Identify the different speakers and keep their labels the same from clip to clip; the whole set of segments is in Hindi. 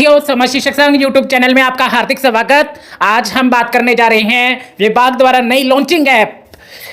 Speaker 1: साथियों, समाज शिक्षक संघ यूट्यूब चैनल में आपका हार्दिक स्वागत। आज हम बात करने जा रहे हैं विभाग द्वारा नई लॉन्चिंग ऐप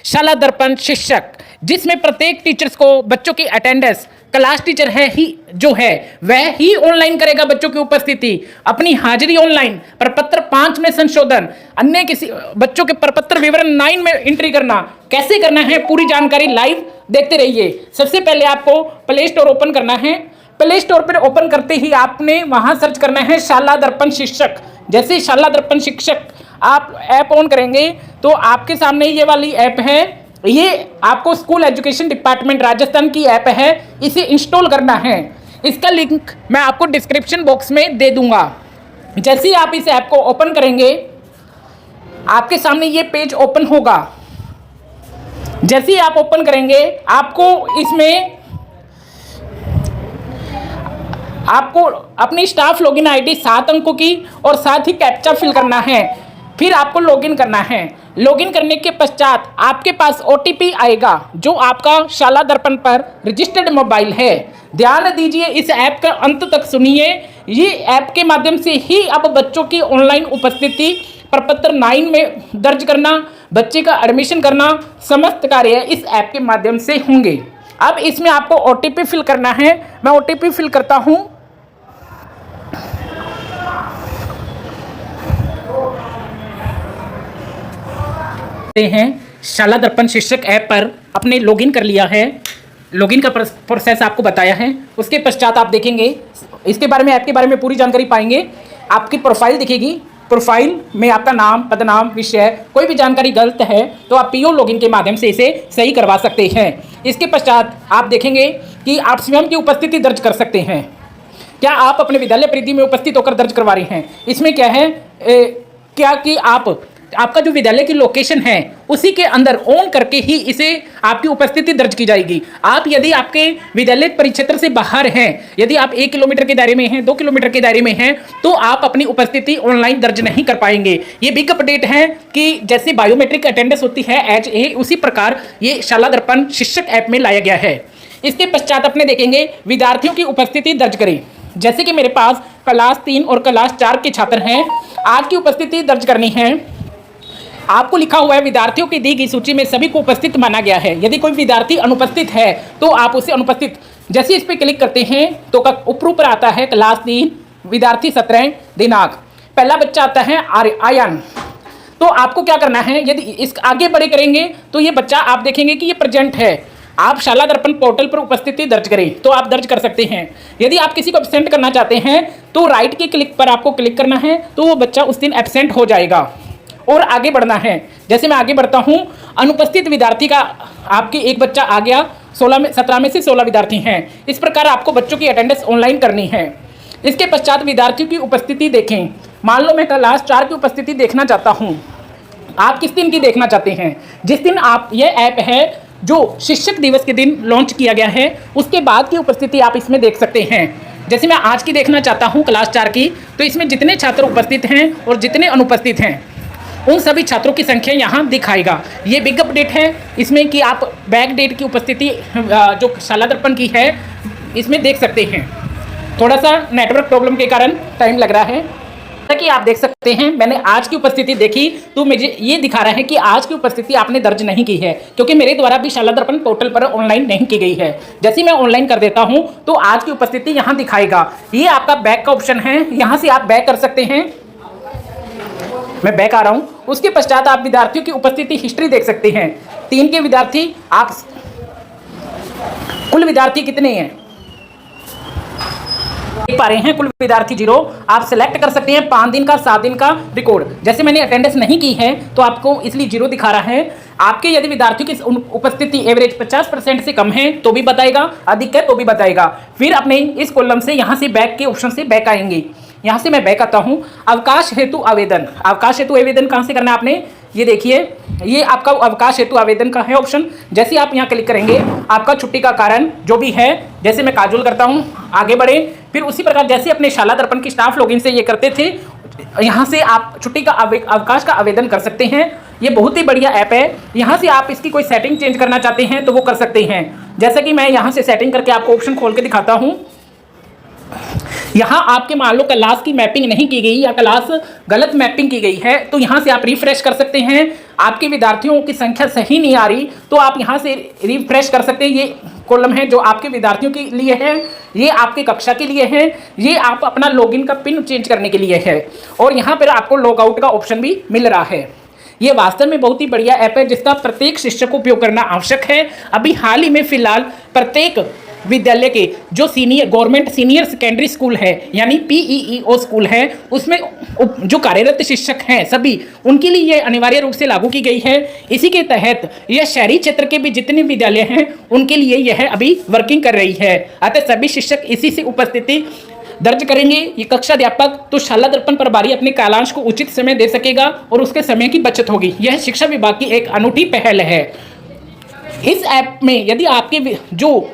Speaker 1: शाला दर्पण शिक्षक, जिसमें प्रत्येक टीचर्स को बच्चों की अटेंडेंस, क्लास टीचर है ही जो है वह ही ऑनलाइन करेगा बच्चों की उपस्थिति, अपनी हाजिरी ऑनलाइन, प्रपत्र 5 में संशोधन, अन्य किसी बच्चों के प्रपत्र विवरण 9 में एंट्री करना, कैसे करना है पूरी जानकारी लाइव देखते रहिए। सबसे पहले आपको प्ले स्टोर ओपन करना है। प्ले स्टोर पर ओपन करते ही आपने वहां सर्च करना है शाला दर्पण शिक्षक। जैसे शाला दर्पण शिक्षक आप ऐप ऑन करेंगे तो आपके सामने ये वाली ऐप है। ये आपको स्कूल एजुकेशन डिपार्टमेंट राजस्थान की ऐप है, इसे इंस्टॉल करना है। इसका लिंक मैं आपको डिस्क्रिप्शन बॉक्स में दे दूंगा। जैसे ही आप इस ऐप को ओपन करेंगे आपके सामने ये पेज ओपन होगा। जैसे ही आप ओपन करेंगे आपको अपनी स्टाफ लॉगिन आईडी 7 अंकों की और साथ ही कैप्चा फिल करना है। फिर आपको लॉगिन करना है। लॉगिन करने के पश्चात आपके पास ओटीपी आएगा जो आपका शाला दर्पण पर रजिस्टर्ड मोबाइल है। ध्यान दीजिए, इस ऐप का अंत तक सुनिए। ये ऐप के माध्यम से ही अब बच्चों की ऑनलाइन उपस्थिति, प्रपत्र 9 में दर्ज करना, बच्चे का एडमिशन करना, समस्त कार्य इस ऐप के माध्यम से होंगे। अब इसमें आपको ओटीपी फिल करना है। मैं ओटीपी फिल करता हूं। हैं शाला दर्पण शिक्षक ऐप पर अपने लॉगिन कर लिया है। लॉगिन का प्रोसेस आपको बताया है। उसके पश्चात आप देखेंगे इसके बारे में, ऐप के बारे में पूरी जानकारी पाएंगे। आपकी प्रोफाइल दिखेगी। प्रोफाइल में आपका नाम, पदनाम, विषय, कोई भी जानकारी गलत है तो आप पीओ लॉगिन के माध्यम से इसे सही करवा सकते हैं। इसके पश्चात आप देखेंगे कि आप स्वयं की उपस्थिति दर्ज कर सकते हैं। क्या आप अपने विद्यालय परिधि में उपस्थित होकर दर्ज करवा रहे हैं? इसमें क्या है क्या कि आपका जो विद्यालय की लोकेशन है उसी के अंदर ऑन करके ही इसे आपकी उपस्थिति दर्ज की जाएगी। आप यदि आपके विद्यालय परिक्षेत्र से बाहर हैं, यदि आप 1 किलोमीटर के दायरे में हैं, 2 किलोमीटर के दायरे में हैं, तो आप अपनी उपस्थिति ऑनलाइन दर्ज नहीं कर पाएंगे। ये बिग अपडेट है कि जैसे बायोमेट्रिक अटेंडेंस होती है एज ए, उसी प्रकार ये शाला दर्पण शिक्षक ऐप में लाया गया है। इसके पश्चात अपने देखेंगे विद्यार्थियों की उपस्थिति दर्ज करें। जैसे कि मेरे पास क्लास 3 और क्लास 4 के छात्र हैं। आज की उपस्थिति दर्ज करनी है। आपको लिखा हुआ है विद्यार्थियों की दी गई सूची में सभी को उपस्थित माना गया है। यदि कोई विद्यार्थी अनुपस्थित है तो आप उसे अनुपस्थित, जैसे इस पर क्लिक करते हैं तो ऊपर आता है क्लास 3 विद्यार्थी 17 दिनांक, पहला बच्चा आता है आयन। तो आपको क्या करना है, यदि इस आगे बड़े करेंगे तो ये बच्चा आप देखेंगे कि ये प्रेजेंट है। आप शाला दर्पण पोर्टल पर उपस्थिति दर्ज करें तो आप दर्ज कर सकते हैं। यदि आप किसी को एब्सेंट करना चाहते हैं तो राइट के क्लिक पर आपको क्लिक करना है तो वो बच्चा उस दिन एब्सेंट हो जाएगा और आगे बढ़ना है। जैसे मैं आगे बढ़ता हूं, अनुपस्थित विद्यार्थी का आपके एक बच्चा आ गया। 17 में से 16 विद्यार्थी हैं। इस प्रकार आपको बच्चों की अटेंडेंस ऑनलाइन करनी है। इसके पश्चात विद्यार्थियों की उपस्थिति देखें। मान लो मैं क्लास 4 की उपस्थिति देखना चाहता हूं। आप किस दिन की देखना चाहते हैं? जिस दिन आप, ये ऐप है जो शिक्षक दिवस के दिन लॉन्च किया गया है, उसके बाद की उपस्थिति आप इसमें देख सकते हैं। जैसे मैं आज की देखना चाहता हूं क्लास 4 की, तो इसमें जितने छात्र उपस्थित हैं और जितने अनुपस्थित हैं उन सभी छात्रों की संख्या यहाँ दिखाएगा। ये बिग अपडेट है इसमें कि आप बैक डेट की उपस्थिति जो शाला दर्पण की है इसमें देख सकते हैं। थोड़ा सा नेटवर्क प्रॉब्लम के कारण टाइम लग रहा है। जैसा कि आप देख सकते हैं, मैंने आज की उपस्थिति देखी तो मुझे ये दिखा रहा है कि आज की उपस्थिति आपने दर्ज नहीं की है, क्योंकि मेरे द्वारा भी शाला दर्पण पोर्टल पर ऑनलाइन नहीं की गई है। जैसे मैं ऑनलाइन कर देता हूँ तो आज की उपस्थिति यहाँ दिखाएगा। ये आपका बैक का ऑप्शन है, यहाँ से आप बैक कर सकते हैं। मैं बैक आ रहा हूं। उसके पश्चात आप विद्यार्थियों की उपस्थिति हिस्ट्री देख सकते हैं। 3 के विद्यार्थी, आप कुल विद्यार्थी कितने हैं देख पा रहे हैं। कुल विद्यार्थी 0। आप सिलेक्ट कर सकते हैं 5 दिन का, 7 दिन का रिकॉर्ड। जैसे मैंने अटेंडेंस नहीं की है तो आपको इसलिए 0 दिखा रहा है। आपके यदि विद्यार्थियों की उपस्थिति एवरेज 50% से कम है तो भी बताएगा, अधिक है तो भी बताएगा। फिर अपने इस कॉलम से यहाँ से बैक के ऑप्शन से बैक आएंगे। यहाँ से मैं बैक आता हूँ। अवकाश हेतु आवेदन। अवकाश हेतु आवेदन कहाँ से करना है आपने, ये देखिए, ये आपका अवकाश हेतु आवेदन का है ऑप्शन। जैसे आप यहाँ क्लिक करेंगे आपका छुट्टी का कारण जो भी है, जैसे मैं काजोल करता हूँ, आगे बढ़े। फिर उसी प्रकार जैसे अपने शाला दर्पण की स्टाफ लॉगिन से ये करते थे, यहाँ से आप छुट्टी का अवकाश का आवेदन कर सकते हैं। ये बहुत ही बढ़िया ऐप है। यहाँ से आप इसकी कोई सेटिंग चेंज करना चाहते हैं तो वो कर सकते हैं। जैसे कि मैं यहाँ से सेटिंग करके आपको ऑप्शन खोल के दिखाता हूँ। यहाँ आपके मान लो क्लास की मैपिंग नहीं की गई या क्लास गलत मैपिंग की गई है, तो यहाँ से आप रिफ्रेश कर सकते हैं। आपके विद्यार्थियों की संख्या सही नहीं आ रही तो आप यहाँ से रिफ्रेश कर सकते हैं। ये कॉलम है जो आपके विद्यार्थियों के लिए है, ये आपके कक्षा के लिए है, ये आप अपना लॉगिन का पिन चेंज करने के लिए है, और यहाँ पर आपको लॉग आउट का ऑप्शन भी मिल रहा है। ये वास्तव में बहुत ही बढ़िया ऐप है जिसका प्रत्येक शिक्षक को उपयोग करना आवश्यक है। अभी हाल ही में फिलहाल प्रत्येक विद्यालय के जो गवर्नमेंट सीनियर सेकेंडरी स्कूल है यानी PEEO स्कूल है, उसमें जो कार्यरत शिक्षक हैं सभी उनके लिए ये अनिवार्य रूप से लागू की गई है। इसी के तहत यह शहरी क्षेत्र के भी जितने विद्यालय हैं उनके लिए यह अभी वर्किंग कर रही है। अतः सभी शिक्षक इसी से उपस्थिति दर्ज करेंगे। ये कक्षा अध्यापक तो शाला दर्पण प्रभारी अपने कालांश को उचित समय दे सकेगा और उसके समय की बचत होगी। यह शिक्षा विभाग की एक अनूठी पहल है। इस ऐप में यदि आपके जो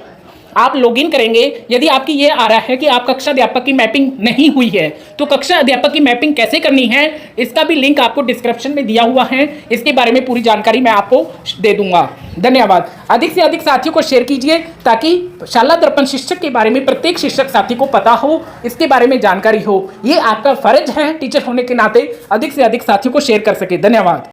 Speaker 1: आप लॉगिन करेंगे, यदि आपकी ये आ रहा है कि आप कक्षा अध्यापक की मैपिंग नहीं हुई है, तो कक्षा अध्यापक की मैपिंग कैसे करनी है इसका भी लिंक आपको डिस्क्रिप्शन में दिया हुआ है। इसके बारे में पूरी जानकारी मैं आपको दे दूंगा। धन्यवाद। अधिक से अधिक साथियों को शेयर कीजिए ताकि शाला दर्पण शिक्षक के बारे में प्रत्येक शिक्षक साथी को पता हो, इसके बारे में जानकारी हो। ये आपका फर्ज है टीचर होने के नाते अधिक से अधिक साथियों को शेयर कर सके। धन्यवाद।